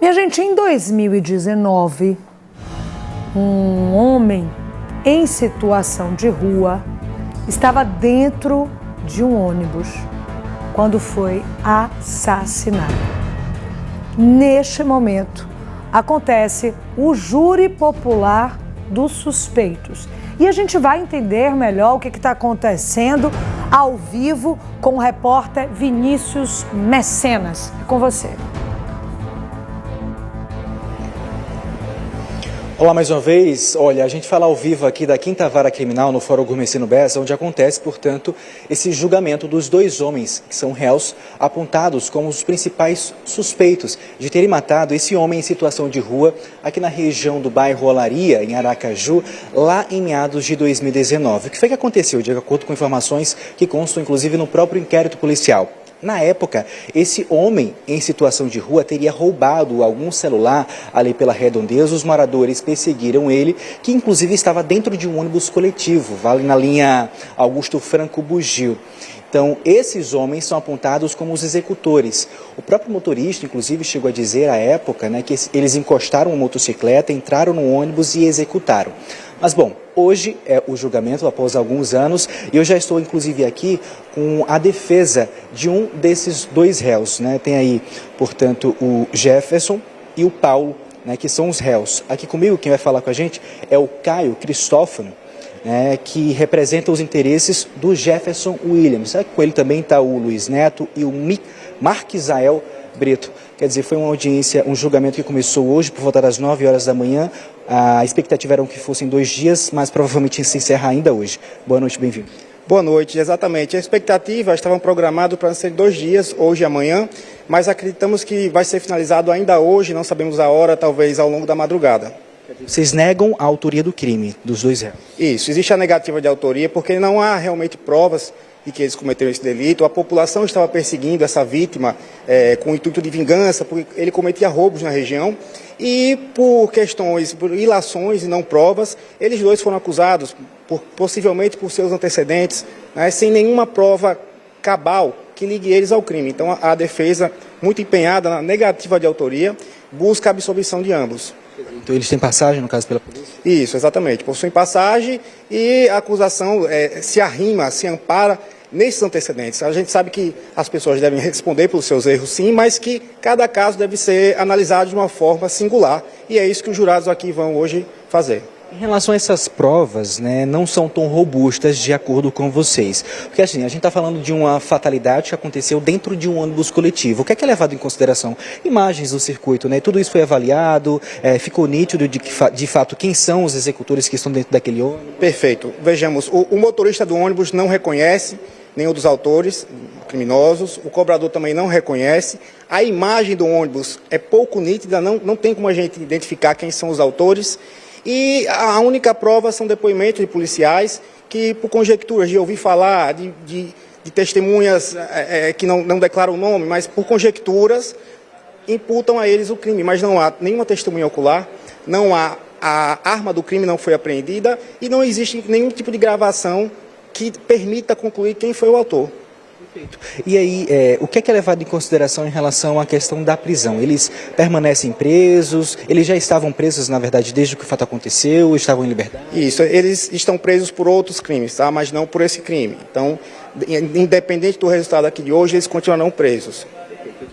Minha gente, em 2019, um homem em situação de rua estava dentro de um ônibus quando foi assassinado. Neste momento, acontece o júri popular dos suspeitos. E a gente vai entender melhor o que está acontecendo ao vivo com o repórter Vinícius Mecenas. É com você. Olá mais uma vez. Olha, a gente fala ao vivo aqui da 5ª Vara Criminal no Fórum Gourmetino Bessa, onde acontece, portanto, esse julgamento dos 2 homens que são réus apontados como os principais suspeitos de terem matado esse homem em situação de rua aqui na região do bairro Olaria, em Aracaju, lá em meados de 2019. O que foi que aconteceu? De acordo com informações que constam, inclusive, no próprio inquérito policial. Na época, esse homem em situação de rua teria roubado algum celular ali pela redondeza. Os moradores perseguiram ele, que inclusive estava dentro de um ônibus coletivo, vale na linha Augusto Franco Bugio. Então, esses homens são apontados como os executores. O próprio motorista, inclusive, chegou a dizer à época, né, que eles encostaram uma motocicleta, entraram no ônibus e executaram. Mas, bom, hoje é o julgamento após alguns anos e eu já estou, inclusive, aqui com a defesa de um desses 2 réus, né? Tem aí, portanto, o Jefferson e o Paulo, né, que são os réus. Aqui comigo, quem vai falar com a gente é o Caio Cristófano, né, que representa os interesses do Jefferson Williams. Com ele também está o Luiz Neto e o Marquisael Brito. Quer dizer, foi uma audiência, um julgamento que começou hoje por volta das 9 horas da manhã. A expectativa era que fossem 2 dias, mas provavelmente se encerra ainda hoje. Boa noite, bem-vindo. Boa noite, exatamente. A expectativa estava programada para ser 2 dias, hoje e amanhã, mas acreditamos que vai ser finalizado ainda hoje, não sabemos a hora, talvez ao longo da madrugada. Vocês negam a autoria do crime dos 2 réus? Isso, existe a negativa de autoria porque não há realmente provas de que eles cometeram esse delito. A população estava perseguindo essa vítima com o intuito de vingança, porque ele cometia roubos na região. E por questões, por ilações e não provas, eles 2 foram acusados, possivelmente por seus antecedentes, né, sem nenhuma prova cabal que ligue eles ao crime. Então a defesa, muito empenhada na negativa de autoria, busca a absolvição de ambos. Então eles têm passagem, no caso, pela polícia? Isso, exatamente. Possuem passagem e a acusação se arrima, se ampara nesses antecedentes. A gente sabe que as pessoas devem responder pelos seus erros, sim, mas que cada caso deve ser analisado de uma forma singular. E é isso que os jurados aqui vão hoje fazer. Em relação a essas provas, né, não são tão robustas de acordo com vocês. Porque assim, a gente está falando de uma fatalidade que aconteceu dentro de um ônibus coletivo. O que é levado em consideração? Imagens do circuito, né? Tudo isso foi avaliado, ficou nítido de fato quem são os executores que estão dentro daquele ônibus? Perfeito. Vejamos, o motorista do ônibus não reconhece nenhum dos autores criminosos, o cobrador também não reconhece, a imagem do ônibus é pouco nítida, não tem como a gente identificar quem são os autores, e a única prova são depoimentos de policiais que, por conjecturas de ouvir falar, de testemunhas que não declaram o nome, mas por conjecturas, imputam a eles o crime. Mas não há nenhuma testemunha ocular, não há, a arma do crime não foi apreendida e não existe nenhum tipo de gravação que permita concluir quem foi o autor. Perfeito. E aí, o que é levado em consideração em relação à questão da prisão? Eles permanecem presos? Eles já estavam presos, na verdade, desde que o fato aconteceu? Estavam em liberdade? Isso, eles estão presos por outros crimes, tá? Mas não por esse crime. Então, independente do resultado aqui de hoje, eles continuarão presos.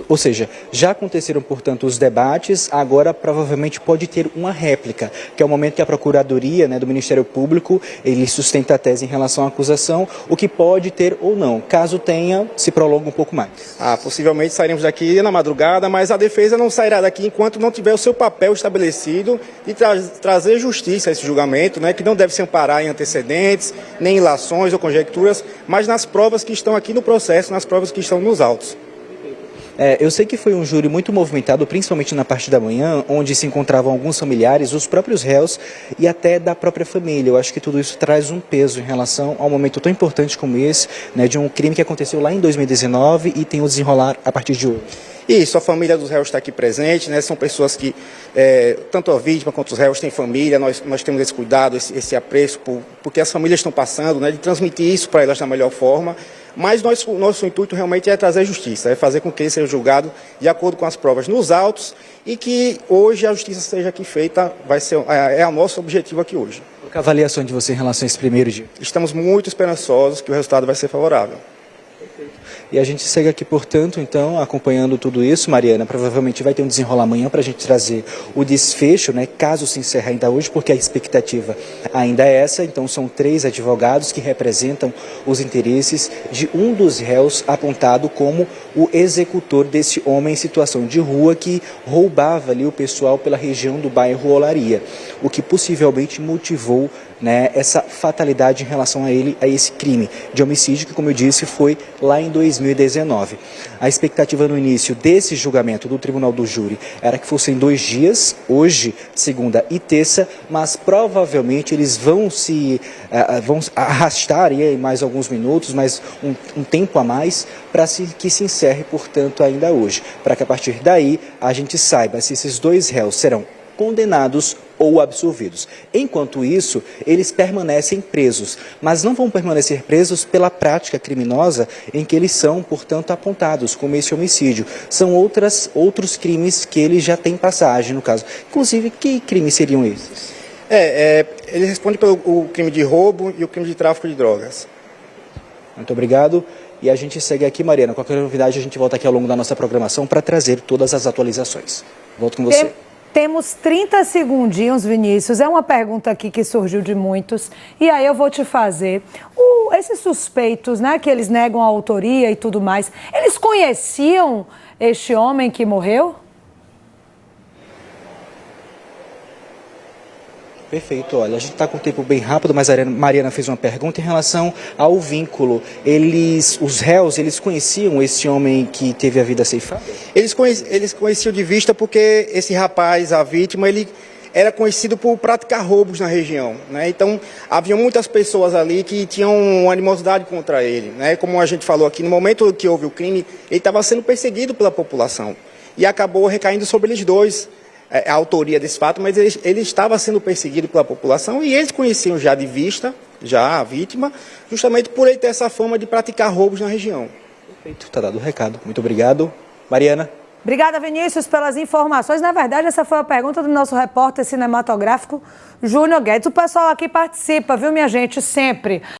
Ou seja, já aconteceram, portanto, os debates, agora provavelmente pode ter uma réplica, que é o momento que a Procuradoria, né, do Ministério Público, ele sustenta a tese em relação à acusação, o que pode ter ou não. Caso tenha, se prolonga um pouco mais. Possivelmente sairemos daqui na madrugada, mas a defesa não sairá daqui enquanto não tiver o seu papel estabelecido de trazer justiça a esse julgamento, né, que não deve se amparar em antecedentes, nem ilações ou conjecturas, mas nas provas que estão aqui no processo, nas provas que estão nos autos. Eu sei que foi um júri muito movimentado, principalmente na parte da manhã, onde se encontravam alguns familiares, os próprios réus e até da própria família. Eu acho que tudo isso traz um peso em relação ao momento tão importante como esse, né, de um crime que aconteceu lá em 2019 e tem o desenrolar a partir de hoje. Isso, a família dos réus está aqui presente, né? São pessoas que, tanto a vítima quanto os réus têm família, nós temos esse cuidado, esse apreço, porque as famílias estão passando, né, de transmitir isso para elas da melhor forma. Mas nosso intuito realmente é trazer justiça, é fazer com que ele seja julgado de acordo com as provas nos autos e que hoje a justiça seja aqui feita, é o nosso objetivo aqui hoje. Qual é a avaliação de você em relação a esse primeiro dia? Estamos muito esperançosos que o resultado vai ser favorável. E a gente segue aqui, portanto, então, acompanhando tudo isso. Mariana, provavelmente vai ter um desenrolar amanhã para a gente trazer o desfecho, né, caso se encerre ainda hoje, porque a expectativa ainda é essa. Então, são 3 advogados que representam os interesses de um dos réus apontado como o executor desse homem em situação de rua que roubava ali o pessoal pela região do bairro Olaria, o que possivelmente motivou, né, essa fatalidade em relação a ele, a esse crime de homicídio que, como eu disse, foi lá em 2019. A expectativa no início desse julgamento do Tribunal do Júri era que fossem 2 dias, hoje, segunda e terça, mas provavelmente eles vão vão arrastar aí mais alguns minutos, mais um tempo a mais, para que se encerre, portanto, ainda hoje, para que a partir daí a gente saiba se esses 2 réus serão condenados ou absolvidos. Enquanto isso, eles permanecem presos, mas não vão permanecer presos pela prática criminosa em que eles são, portanto, apontados, como esse homicídio. São outros crimes que eles já têm passagem, no caso. Inclusive, que crimes seriam esses? Ele responde pelo crime de roubo e o crime de tráfico de drogas. Muito obrigado. E a gente segue aqui, Mariana. Qualquer novidade, a gente volta aqui ao longo da nossa programação para trazer todas as atualizações. Volto com você. Temos 30 segundinhos, Vinícius. É uma pergunta aqui que surgiu de muitos. E aí eu vou te fazer. Esses suspeitos, né, que eles negam a autoria e tudo mais, eles conheciam este homem que morreu? Perfeito, olha, a gente está com o tempo bem rápido, mas a Mariana fez uma pergunta em relação ao vínculo. Os réus, eles conheciam esse homem que teve a vida ceifada? Eles conheciam de vista porque esse rapaz, a vítima, ele era conhecido por praticar roubos na região, né? Então, havia muitas pessoas ali que tinham uma animosidade contra ele, né? Como a gente falou aqui, no momento que houve o crime, ele estava sendo perseguido pela população e acabou recaindo sobre eles dois a autoria desse fato, mas ele estava sendo perseguido pela população e eles conheciam já de vista, já a vítima, justamente por ele ter essa fama de praticar roubos na região. Perfeito, está dado o recado. Muito obrigado. Mariana. Obrigada, Vinícius, pelas informações. Na verdade, essa foi a pergunta do nosso repórter cinematográfico, Júnior Guedes. O pessoal aqui participa, viu, minha gente, sempre.